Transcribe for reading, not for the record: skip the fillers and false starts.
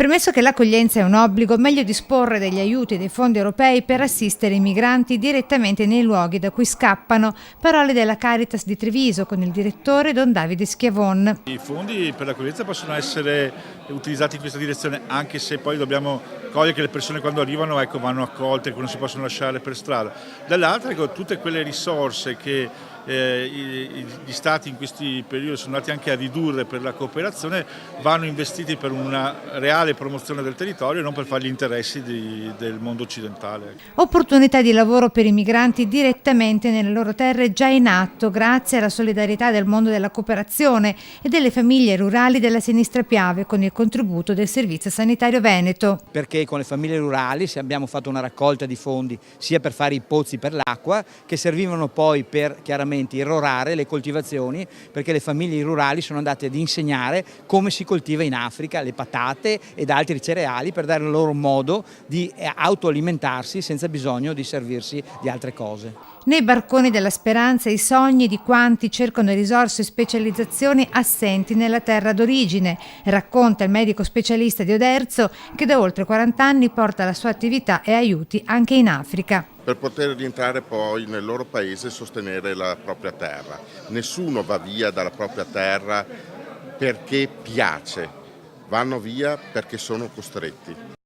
Premesso che l'accoglienza è un obbligo, meglio disporre degli aiuti e dei fondi europei per assistere i migranti direttamente nei luoghi da cui scappano. Parole della Caritas di Treviso con il direttore Don Davide Schiavon. I fondi per l'accoglienza possono essere utilizzati in questa direzione, anche se poi dobbiamo cogliere che le persone quando arrivano vanno accolte, che non si possono lasciare per strada. Dall'altra, tutte quelle risorse che gli Stati in questi periodi sono andati anche a ridurre per la cooperazione vanno investiti per una reale promozione del territorio e non per fare gli interessi del mondo occidentale. Opportunità di lavoro per i migranti direttamente nelle loro terre già in atto grazie alla solidarietà del mondo della cooperazione e delle famiglie rurali della Sinistra Piave con il contributo del Servizio Sanitario Veneto. Perché con le famiglie rurali abbiamo fatto una raccolta di fondi sia per fare i pozzi per l'acqua che servivano poi per chiaramente irrorare le coltivazioni, perché le famiglie rurali sono andate ad insegnare come si coltiva in Africa le patate ed altri cereali per dare loro modo di autoalimentarsi senza bisogno di servirsi di altre cose. Nei barconi della speranza i sogni di quanti cercano risorse e specializzazioni assenti nella terra d'origine, racconta il medico specialista di Oderzo che da oltre 40 anni porta la sua attività e aiuti anche in Africa. Per poter rientrare poi nel loro paese e sostenere la propria terra. Nessuno va via dalla propria terra perché piace, vanno via perché sono costretti.